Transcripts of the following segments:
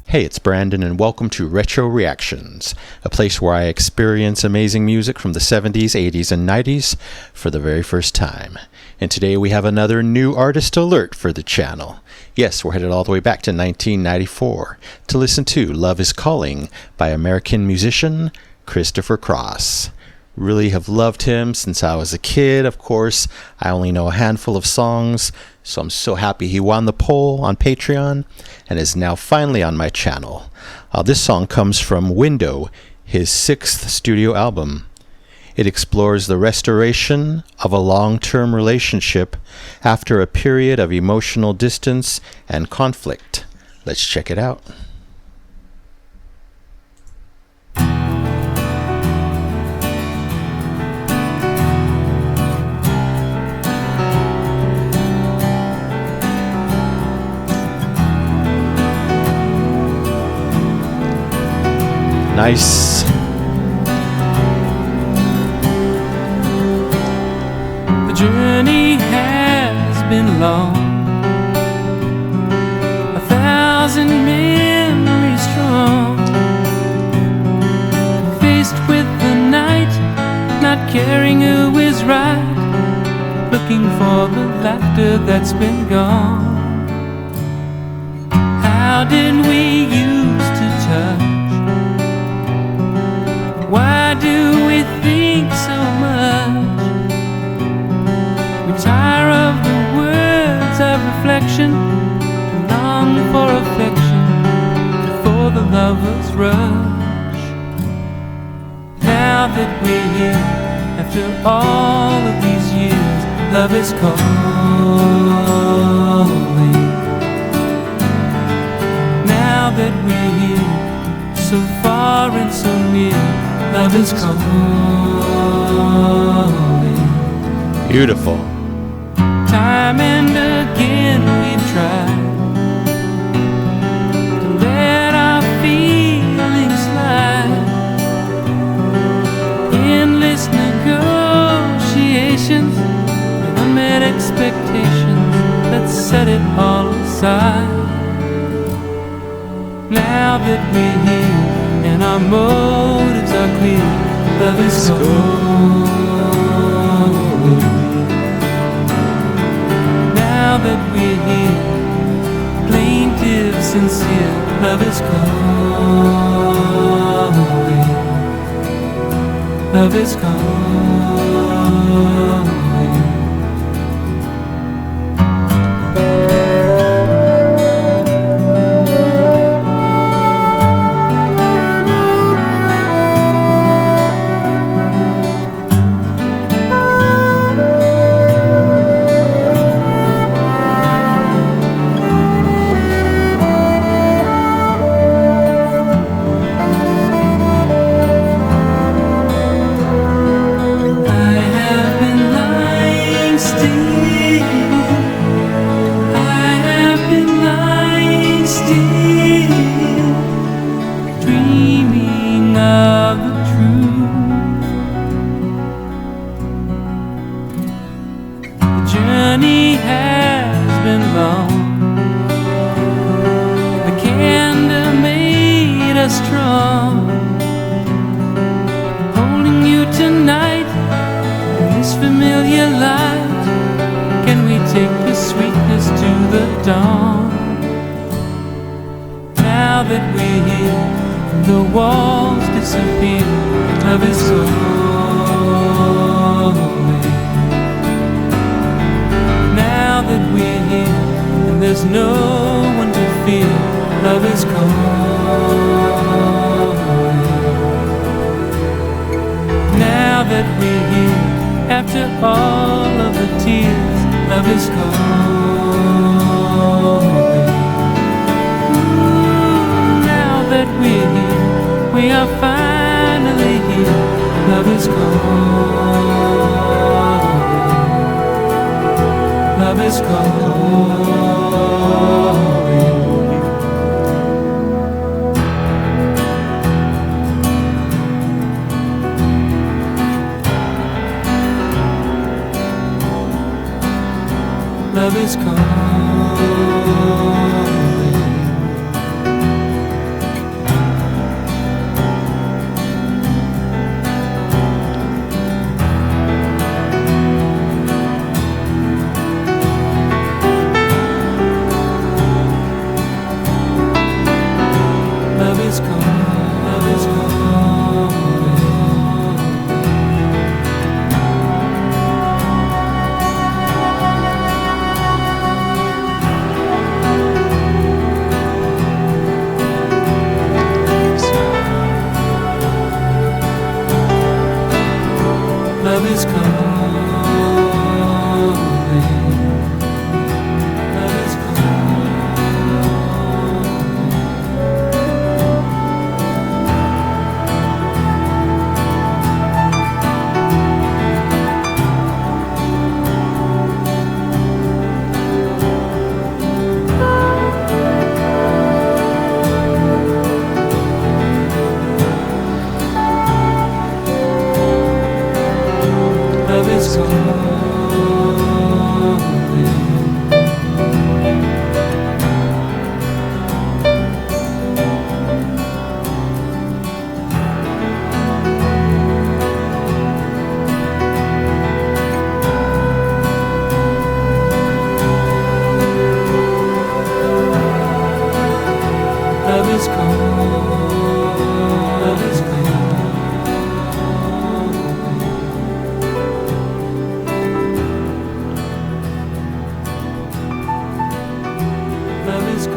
Hey, it's Brandon, and welcome to Retro Reactions, a place where I experience amazing music from the 70s, 80s, and 90s for the very first time. And today we have another new artist alert for the channel. Yes, we're headed all the way back to 1994 to listen to Love is Calling by American musician Christopher Cross. Really have loved him since I was a kid. Of course, I only know a handful of songs, so I'm so happy he won the poll on Patreon and is now finally on my channel. This song comes from Window, his 6th studio album. It explores the restoration of a long-term relationship after a period of emotional distance and conflict. Let's check it out. Nice. The journey has been long, 1,000 memories strong. Faced with the night, not caring who is right, looking for the laughter that's been gone. How did we used to touch? Why do we think so much? We tire of the words of reflection, long for affection, for the lover's rush. Now that we're here, after all of these years, love is calling. Now that we're here, so far and so near, love is calling. Beautiful. Time and again we've tried to let our feelings slide. Endless negotiations with unmet expectations. Let's set it all aside. Now that we're here and our motives are clear, love is calling. Now that we're here, plaintive, sincere, love is calling. Love is calling. Journey has been long. The candor made us strong. Holding you tonight in this familiar light. Can we take the sweetness to the dawn? Now that we're here, the walls disappear. Love is calling. Now that we're here and there's no one to fear, love is calling. Now that we're here, after all of the tears, love is calling. Now that we're here, we are finally here, love is calling. Love is calling. Love is calling. is calling. Love is calling. Love is calling. Love is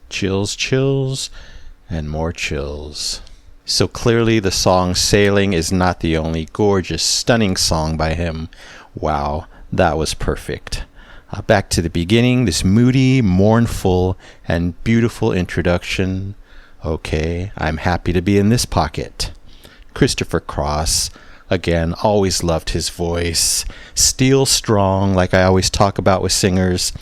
Chills, chills, and more chills. So clearly the song Sailing is not the only gorgeous, stunning song by him. Wow, that was perfect. Back to the beginning, this moody, mournful, and beautiful introduction. Okay, I'm happy to be in this pocket. Christopher Cross, again, always loved his voice. Steel strong, like I always talk about with singers.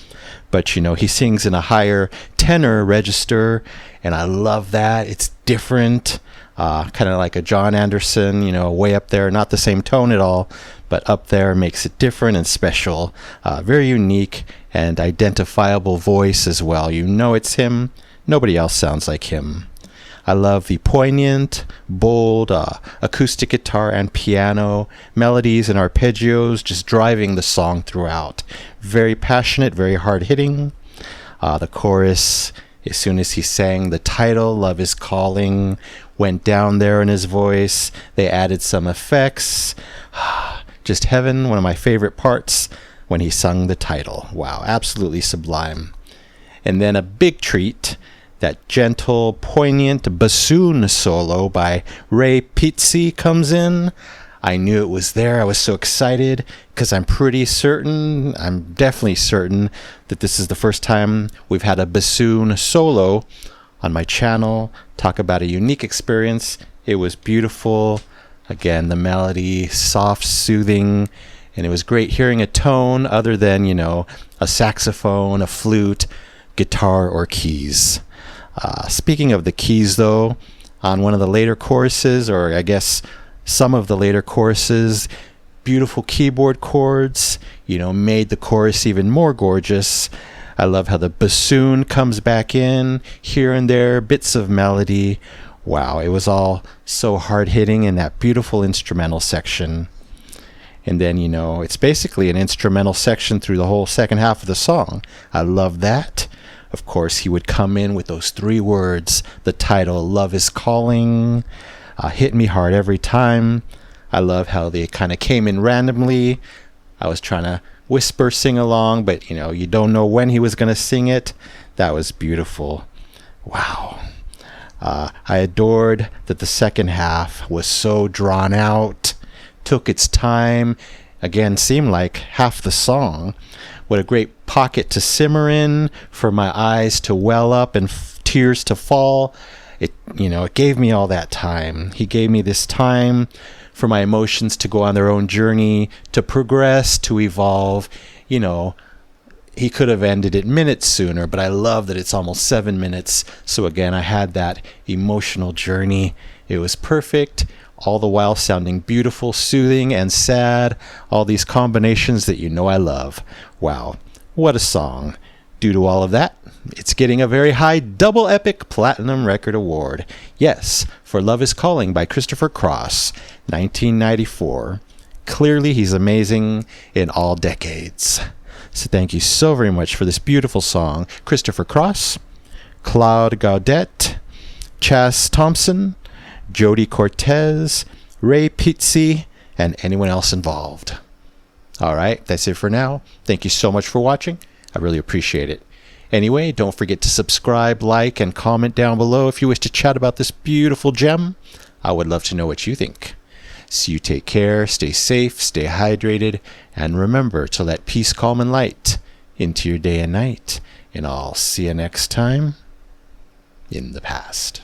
But, you know, he sings in a higher tenor register, and I love that. It's different, kind of like a John Anderson, you know, way up there. Not the same tone at all, but up there makes it different and special. Very unique and identifiable voice as well. You know it's him. Nobody else sounds like him. I love the poignant, bold acoustic guitar and piano, melodies and arpeggios just driving the song throughout. Very passionate, very hard-hitting. The chorus, as soon as he sang the title, Love is Calling, went down there in his voice. They added some effects. Just heaven, one of my favorite parts when he sung the title. Wow, absolutely sublime. And then a big treat, that gentle, poignant bassoon solo by Ray Pizzi comes in. I knew it was there. I was so excited because I'm definitely certain that this is the first time we've had a bassoon solo on my channel. Talk about a unique experience. It was beautiful. Again, the melody, soft, soothing, and it was great hearing a tone other than, you know, a saxophone, a flute, guitar, or keys. Speaking of the keys, though, on one of the later choruses, or I guess some of the later choruses, beautiful keyboard chords, you know, made the chorus even more gorgeous. I love how the bassoon comes back in, here and there, bits of melody. Wow, it was all so hard-hitting in that beautiful instrumental section. And then, you know, it's basically an instrumental section through the whole second half of the song. I love that. Of course, he would come in with those 3 words, the title, Love is Calling, hit me hard every time. I love how they kind of came in randomly. I was trying to whisper, sing along, but, you know, you don't know when he was going to sing it. That was beautiful. Wow. I adored that the second half was so drawn out, took its time, again, seemed like half the song. What a great pocket to simmer in, for my eyes to well up and tears to fall. It gave me all that time. He gave me this time for my emotions to go on their own journey, to progress, to evolve. You know, he could have ended it minutes sooner, but I love that it's almost 7 minutes. So again, I had that emotional journey. It was perfect, all the while sounding beautiful, soothing, and sad. All these combinations that you know I love. Wow, what a song. Due to all of that, it's getting a very high double epic platinum record award. Yes, for Love is Calling by Christopher Cross, 1994. Clearly, he's amazing in all decades. So thank you so very much for this beautiful song. Christopher Cross, Claude Gaudet, Chas Thompson, Jody Cortez, Ray Pizzi, and anyone else involved. All right, that's it for now. Thank you so much for watching. I really appreciate it. Anyway, don't forget to subscribe, like, and comment down below if you wish to chat about this beautiful gem. I would love to know what you think. So you take care, stay safe, stay hydrated, and remember to let peace, calm, and light into your day and night. And I'll see you next time in the past.